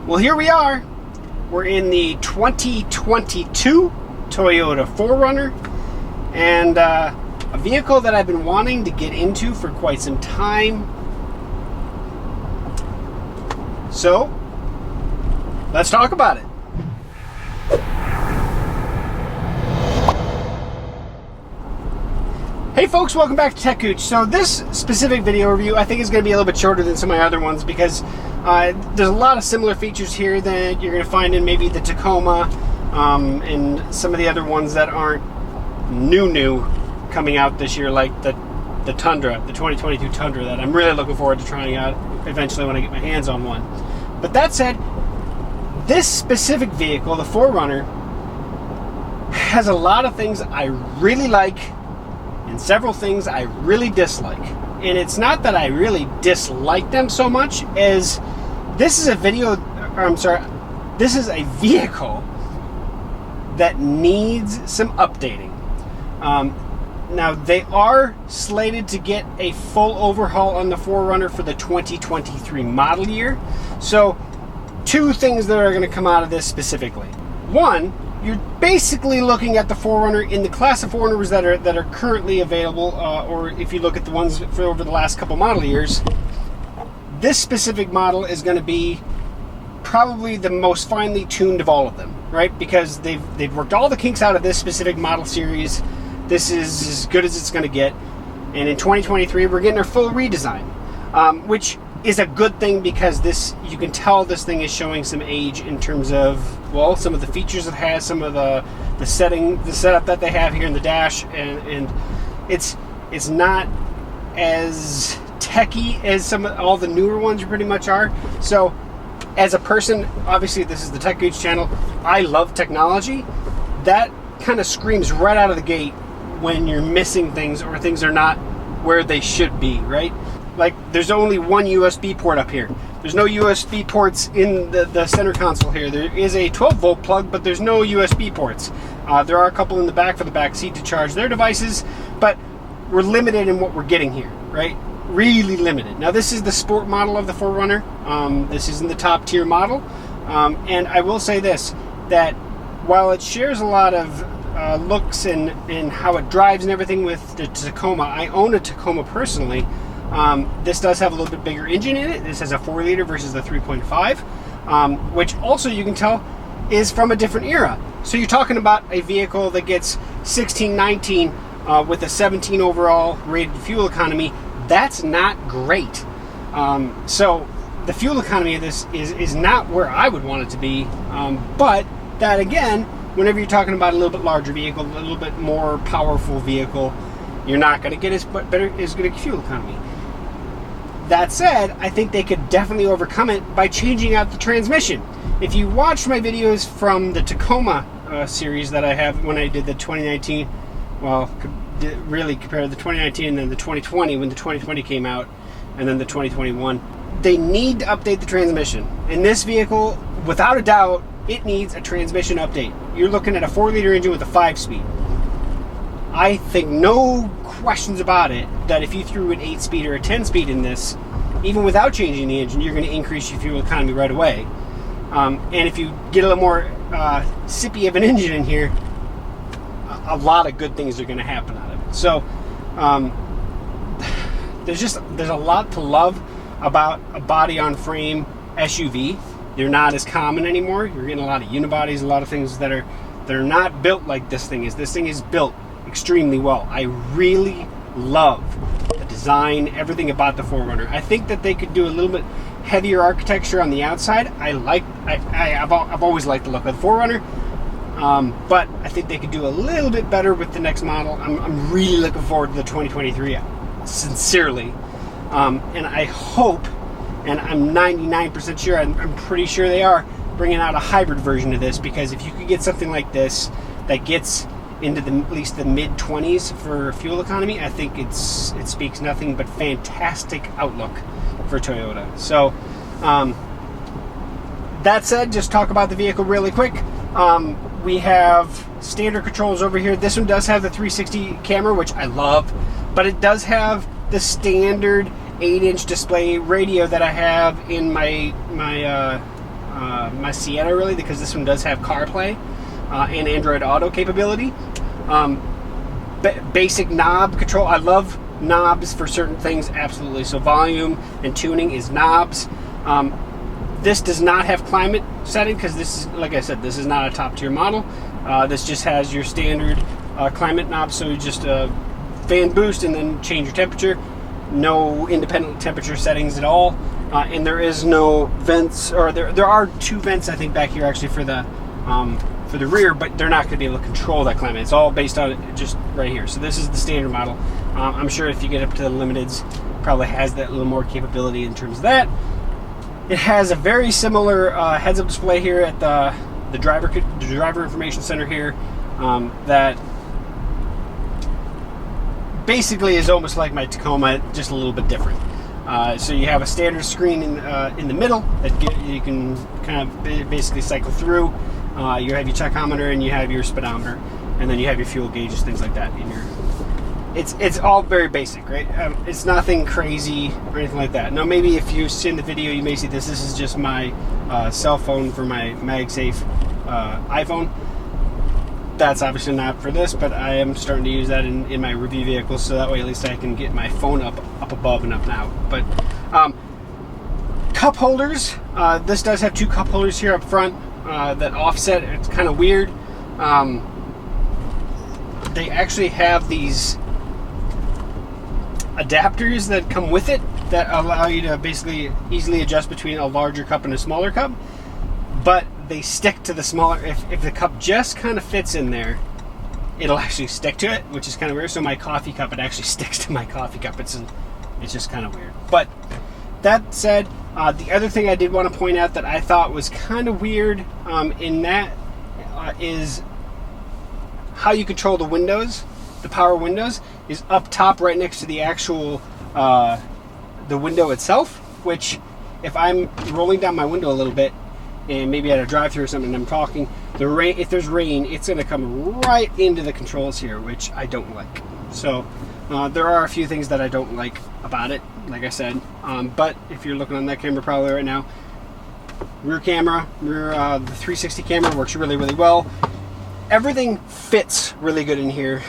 Well, here we are. We're in the 2022 Toyota 4Runner, and a vehicle that I've been wanting to get into for quite some time. So, let's talk about it. Hey folks, welcome back to TechGooch. So this specific video review I think is going to be a little bit shorter than some of my other ones because there's a lot of similar features here that you're going to find in maybe the Tacoma and some of the other ones that aren't new coming out this year, like the Tundra, the 2022 Tundra, that I'm really looking forward to trying out eventually when I get my hands on one. But that said, this specific vehicle, the 4Runner, has a lot of things I really like and several things I really dislike. And it's not that I really dislike them so much as this is a vehicle that needs some updating. Now they are slated to get a full overhaul on the 4Runner for the 2023 model year. So two things that are going to come out of this specifically. One, you're basically looking at the 4Runner in the class of 4Runners that are currently available, or if you look at the ones for over the last couple model years, this specific model is going to be probably the most finely tuned of all of them, right? Because they've worked all the kinks out of this specific model series. This is as good as it's going to get, and in 2023 we're getting our full redesign, which is a good thing because you can tell this thing is showing some age in terms of, well, some of the features it has, some of the setup that they have here in the dash, and it's not as techy as all the newer ones pretty much are. So as a person, obviously this is the TechGooch channel, I love technology. That kind of screams right out of the gate when you're missing things or things are not where they should be, right? Like, there's only one USB port up here. There's no USB ports in the center console here. There is a 12-volt plug, but there's no USB ports. There are a couple in the back for the back seat to charge their devices, but we're limited in what we're getting here, right? Really limited. Now, this is the sport model of the 4Runner. This isn't the top tier model. And I will say this, that while it shares a lot of looks and how it drives and everything with the Tacoma, I own a Tacoma personally. This does have a little bit bigger engine in it. This has a 4-liter versus the 3.5, which also you can tell is from a different era. So you're talking about a vehicle that gets 16-19 with a 17 overall rated fuel economy. That's not great. So the fuel economy of this is not where I would want it to be. But that again, whenever you're talking about a little bit larger vehicle, a little bit more powerful vehicle, you're not going to get as good a fuel economy. That said, I think they could definitely overcome it by changing out the transmission. If you watch my videos from the Tacoma series that I have when I did the 2019, well, really compared to the 2019 and then the 2020 when the 2020 came out, and then the 2021, they need to update the transmission. In this vehicle, without a doubt, it needs a transmission update. You're looking at a 4-liter engine with a 5-speed. I think no questions about it that if you threw an 8-speed or a 10-speed in this, even without changing the engine, you're going to increase your fuel economy right away. And if you get a little more sippy of an engine in here, a lot of good things are going to happen out of it. So there's a lot to love about a body-on-frame SUV. They're not as common anymore. You're getting a lot of unibodies, a lot of things that are not built like this thing is. This thing is built extremely well. I really love the design, everything about the 4Runner. I think that they could do a little bit heavier architecture on the outside. I've always liked the look of the 4Runner, but I think they could do a little bit better with the next model. I'm really looking forward to the 2023, sincerely, and I hope, and I'm 99% sure, I'm pretty sure they are bringing out a hybrid version of this, because if you could get something like this that gets into at least the mid-20s for fuel economy, I think it speaks nothing but fantastic outlook for Toyota. So that said, just talk about the vehicle really quick. We have standard controls over here. This one does have the 360 camera, which I love, but it does have the standard 8-inch display radio that I have in my my Sienna really, because this one does have CarPlay and Android Auto capability. Basic knob control. I love knobs for certain things, absolutely. So volume and tuning is knobs. This does not have climate setting because this is, like I said, this is not a top tier model. This just has your standard climate knob, so you just fan boost and then change your temperature. No independent temperature settings at all, and there is no vents, or there are 2 vents I think back here actually for the rear, but they're not going to be able to control that climate. It's all based on it just right here. So this is the standard model. I'm sure if you get up to the limiteds, probably has that little more capability in terms of that. It has a very similar heads-up display here at the driver information center here, that basically is almost like my Tacoma, just a little bit different. So you have a standard screen in the middle that you can kind of basically cycle through. You have your tachometer and you have your speedometer, and then you have your fuel gauges, things like that. It's all very basic, right? It's nothing crazy or anything like that. Now, maybe if you've seen the video, you may see this. This is just my cell phone for my MagSafe iPhone. That's obviously not for this, but I am starting to use that in my review vehicles, so that way at least I can get my phone up above and up now. But cup holders. This does have 2 cup holders here up front that offset. It's kind of weird. They actually have these adapters that come with it that allow you to basically easily adjust between a larger cup and a smaller cup, but they stick to the smaller. If the cup just kind of fits in there, it'll actually stick to it, which is kind of weird. So my coffee cup, it actually sticks to my coffee cup. It's just kind of weird. But that said, the other thing I did want to point out that I thought was kind of weird in that is how you control the windows. The power windows is up top right next to the actual the window itself, which if I'm rolling down my window a little bit and maybe at a drive-thru or something and I'm talking, if there's rain, it's going to come right into the controls here, which I don't like. So there are a few things that I don't like about it, like I said, but if you're looking on that camera probably right now, rear camera, the 360 camera works really, really well. Everything fits really good in here.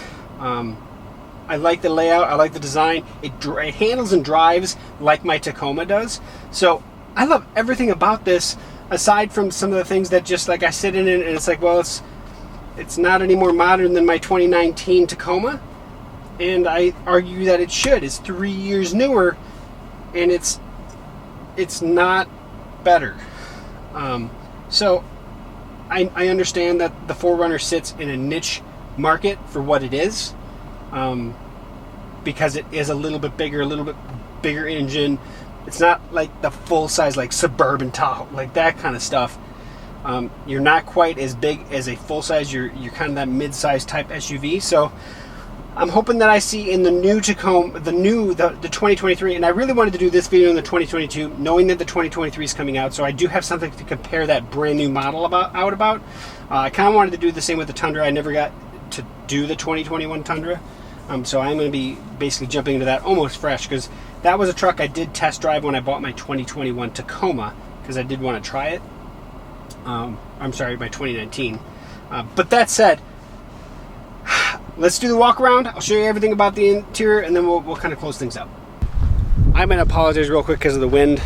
I like the layout. I like the design. It handles and drives like my Tacoma does. So I love everything about this, aside from some of the things that just like I sit in it and it's like, well, it's not any more modern than my 2019 Tacoma. And I argue that it should. It's 3 years newer, and it's not better. So I understand that the 4Runner sits in a niche market for what it is, because it is a little bit bigger engine. It's not like the full size like Suburban Tahoe, like that kind of stuff. You're not quite as big as a full size. You're kind of that mid-size type SUV. So I'm hoping that I see in the new Tacoma, the 2023, and I really wanted to do this video in the 2022, knowing that the 2023 is coming out, so I do have something to compare that brand new model about. I kind of wanted to do the same with the Tundra. I never got to do the 2021 Tundra, so I'm going to be basically jumping into that almost fresh, because that was a truck I did test drive when I bought my 2021 Tacoma, because I did want to try it. I'm sorry, my 2019. But that said, let's do the walk around. I'll show you everything about the interior, and then we'll kind of close things up. I'm going to apologize real quick because of the wind.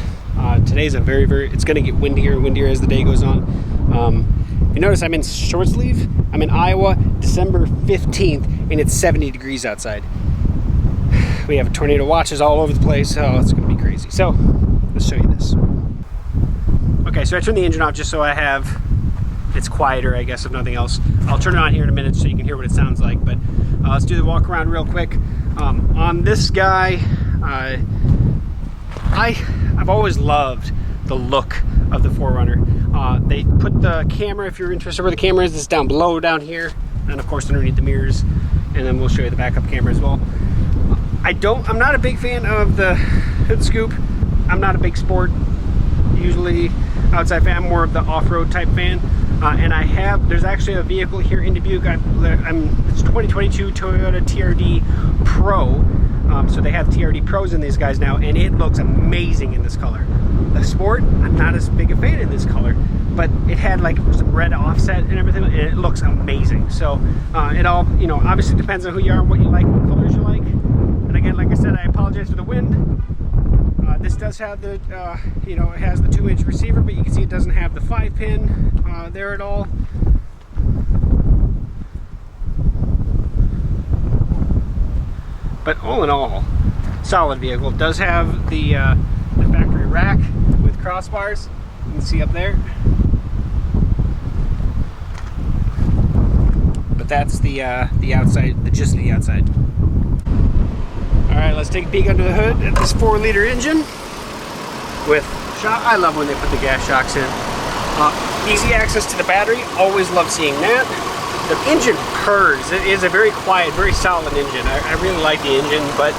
Today's it's going to get windier and windier as the day goes on. You notice I'm in short sleeve. I'm in Iowa, December 15th, and it's 70 degrees outside. We have tornado watches all over the place, so it's going to be crazy. So let's show you this. Okay, so I turned the engine off just so it's quieter, I guess, if nothing else. I'll turn it on here in a minute so you can hear what it sounds like, but let's do the walk around real quick. On this guy, I've always loved the look of the 4Runner. They put the camera, if you're interested where the camera is, it's down below down here, and of course underneath the mirrors, and then we'll show you the backup camera as well. I'm not a big fan of the hood scoop. I'm not a big sport, usually outside fan. I'm more of the off-road type fan. And there's actually a vehicle here in Dubuque. It's 2022 Toyota TRD Pro. So they have TRD Pros in these guys now, and it looks amazing in this color. The Sport, I'm not as big a fan in this color. but it had like some red offset and everything, and it looks amazing. So it all, you know, obviously depends on who you are, what you like, what colors you like. And again, like I said, I apologize for the wind. This does have the, you know, it has the 2-inch receiver, but you can see it doesn't have the 5-pin there at all. But all in all, solid vehicle. It does have the factory rack with crossbars. You can see up there. But that's the outside, just the outside. All right, let's take a peek under the hood at this 4-liter engine with shock. I love when they put the gas shocks in. Easy access to the battery. Always love seeing that. The engine purrs. It is a very quiet, very solid engine. I really like the engine, but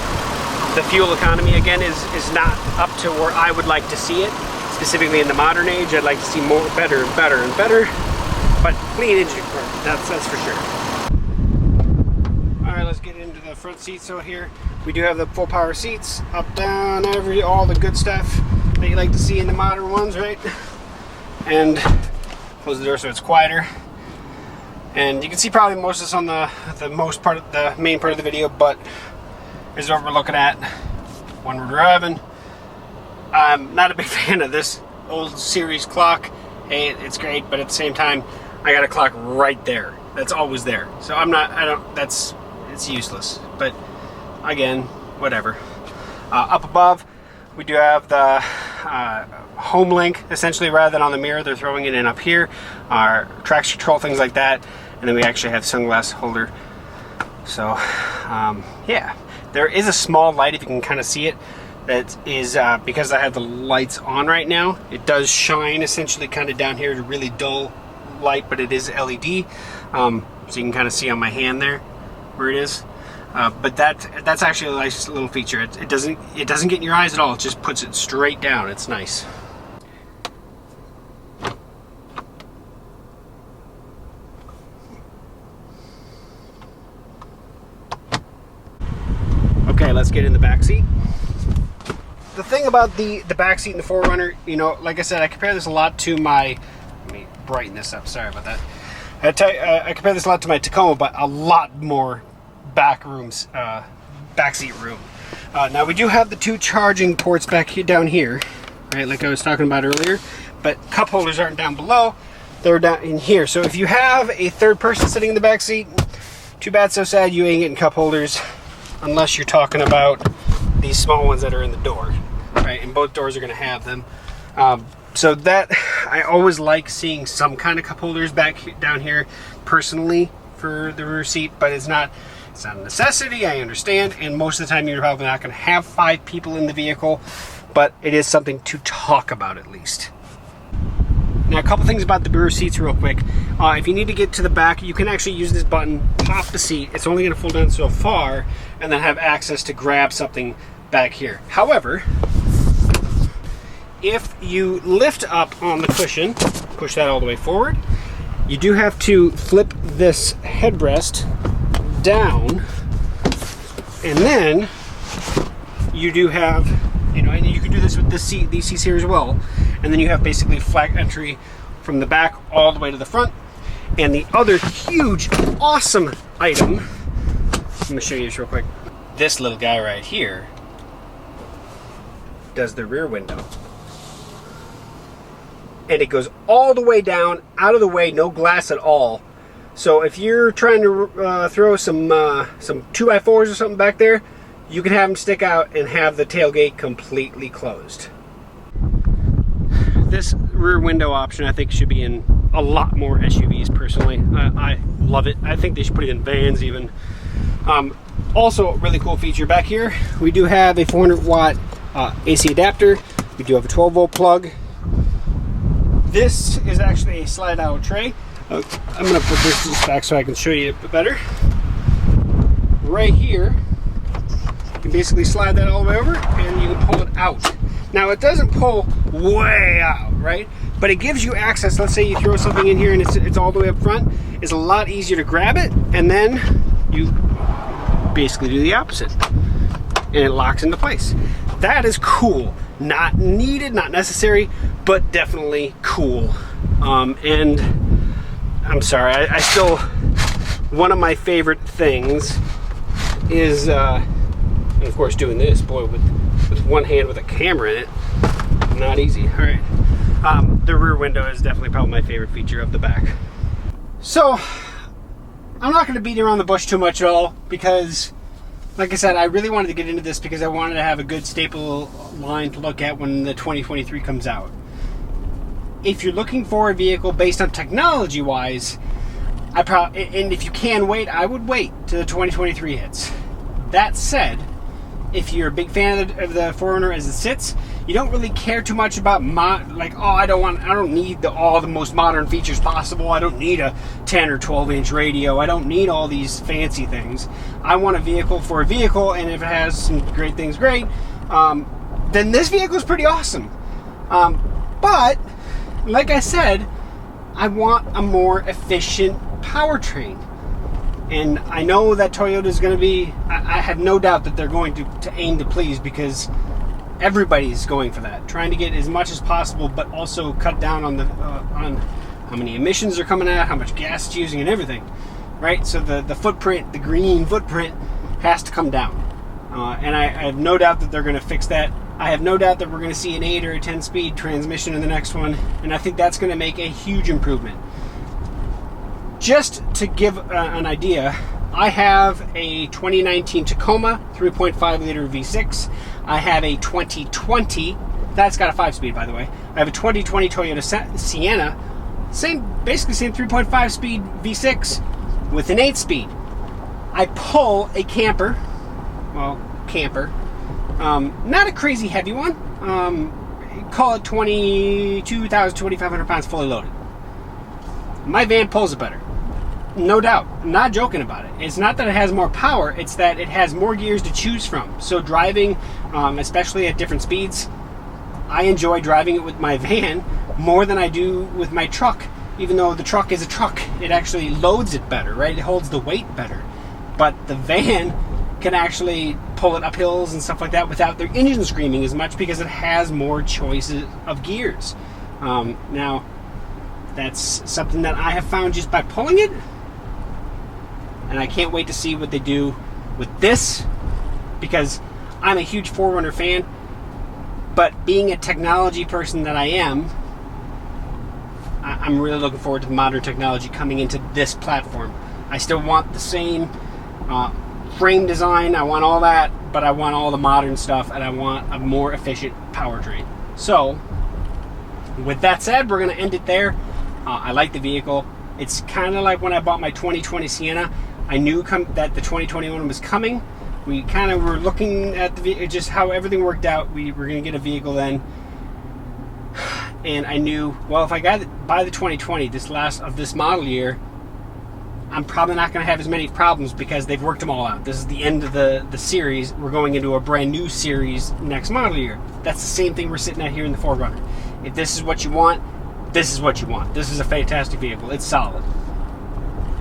the fuel economy again is not up to where I would like to see it. Specifically in the modern age, I'd like to see more, better and better and better. But clean engine, that's for sure. All right, let's get into the front seats. So here we do have the full power seats, up, down, all the good stuff that you like to see in the modern ones, right? And close the door so it's quieter. And you can see probably most of this on the main part of the video, but here's what we're looking at when we're driving. I'm not a big fan of this old series clock. Hey, it's great, but at the same time, I got a clock right there. That's always there. So it's useless. But again, whatever. Up above, we do have the home link, essentially, rather than on the mirror. They're throwing it in up here. Our traction control, things like that. And then we actually have sunglass holder. So, yeah. There is a small light, if you can kind of see it. That is because I have the lights on right now. It does shine essentially kind of down here. It's a really dull light, but it is LED. So you can kind of see on my hand there where it is. But that's actually a nice little feature. It doesn't get in your eyes at all. It just puts it straight down. It's nice. Okay, let's get in the back seat. The thing about the back seat in the 4Runner, you know, like I said, I compare this a lot to my, let me brighten this up, sorry about that. I compare this a lot to my Tacoma, but a lot more back seat room. Now we do have the 2 charging ports back here, down here, right, like I was talking about earlier, but cup holders aren't down below, they're down in here. So if you have a third person sitting in the back seat, too bad, so sad, you ain't getting cup holders, unless you're talking about these small ones that are in the door, right? And both doors are going to have them. So that, I always like seeing some kind of cup holders down here personally for the rear seat, but it's not a necessity, I understand, and most of the time you're probably not going to have 5 people in the vehicle, but it is something to talk about at least. Now, a couple things about the rear seats real quick. If you need to get to the back, you can actually use this button, pop the seat. It's only going to fold down so far, and then have access to grab something back here. However, if you lift up on the cushion, push that all the way forward, you do have to flip this headrest down, and then you do have, you know, and you can do this with this seat, these seats here as well, and then you have basically flat entry from the back all the way to the front. And the other huge, awesome item, let me show you this real quick. This little guy right here does the rear window. And it goes all the way down, out of the way, no glass at all. So if you're trying to throw some 2x4s or something back there, you can have them stick out and have the tailgate completely closed. This rear window option, I think, should be in a lot more SUVs personally. I love it. I think they should put it in vans even. Also, a really cool feature back here, we do have a 400 watt AC adapter. We do have a 12 volt plug. This is actually a slide out tray. I'm going to put this back so I can show you a bit better. Right here, you can basically slide that all the way over and you can pull it out. Now it doesn't pull way out, right? But it gives you access. Let's say you throw something in here and it's all the way up front. It's a lot easier to grab it, and then you basically do the opposite. And it locks into place. That is cool. Not needed, not necessary, but definitely cool. And I'm sorry, I still, one of my favorite things is, and of course doing this, boy, with one hand with a camera in it, not easy. All right, the rear window is definitely probably my favorite feature of the back. So, I'm not going to beat around the bush too much at all, because, like I said, I really wanted to get into this because I wanted to have a good staple line to look at when the 2023 comes out. If you're looking for a vehicle based on technology-wise, and if you can wait, I would wait till the 2023 hits. That said, if you're a big fan of the 4Runner as it sits, you don't really care too much about I don't need all the most modern features possible. I don't need a 10 or 12 inch radio. I don't need all these fancy things. I want a vehicle for a vehicle, and if it has some great things, great. Then this vehicle is pretty awesome. But like I said, I want a more efficient powertrain. And I know that Toyota is going to be, I have no doubt that they're going to aim to please, because everybody's going for that, trying to get as much as possible, but also cut down on on how many emissions are coming out, how much gas it's using, and everything, right? So the footprint, the green footprint, has to come down. And I have no doubt that they're going to fix that. I have no doubt that we're going to see an 8 or a 10-speed transmission in the next one, and I think that's going to make a huge improvement. Just to give an idea, I have a 2019 Tacoma 3.5 liter V6. I have a 2020, that's got a 5-speed by the way. I have a 2020 Toyota Sienna, basically same 3.5 speed V6 with an 8-speed. I pull a camper, not a crazy heavy one, call it 22,000, 2,500 pounds fully loaded. My van pulls it better. No doubt. I'm not joking about it. It's not that it has more power, it's that it has more gears to choose from. So driving, especially at different speeds, I enjoy driving it with my van more than I do with my truck. Even though the truck is a truck, it actually loads it better, right? It holds the weight better. But the van can actually pull it up hills and stuff like that without their engine screaming as much, because it has more choices of gears. Now, that's something that I have found just by pulling it, and I can't wait to see what they do with this, because I'm a huge 4Runner fan, but being a technology person that I am, I'm really looking forward to the modern technology coming into this platform. I still want the same frame design, I want all that, but I want all the modern stuff, and I want a more efficient powertrain. So, with that said, we're going to end it there. I like the vehicle. It's kind of like when I bought my 2020 Sienna. I knew that the 2021 was coming. We kind of were looking at just how everything worked out. We were going to get a vehicle then. And I knew, well, if I buy the 2020, this model year, I'm probably not going to have as many problems because they've worked them all out. This is the end of the series. We're going into a brand new series next model year. That's the same thing we're sitting at here in the 4Runner. If this is what you want, this is what you want. This is a fantastic vehicle. It's solid.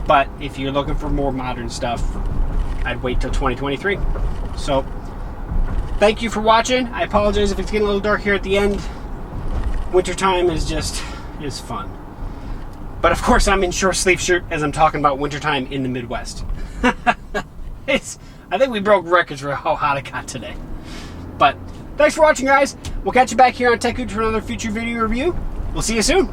But if you're looking for more modern stuff, I'd wait till 2023. So, thank you for watching. I apologize if it's getting a little dark here at the end. Wintertime is fun. But of course, I'm in short sleeve shirt as I'm talking about wintertime in the Midwest. I think we broke records for how hot it got today. But thanks for watching, guys. We'll catch you back here on TechGooch for another future video review. We'll see you soon.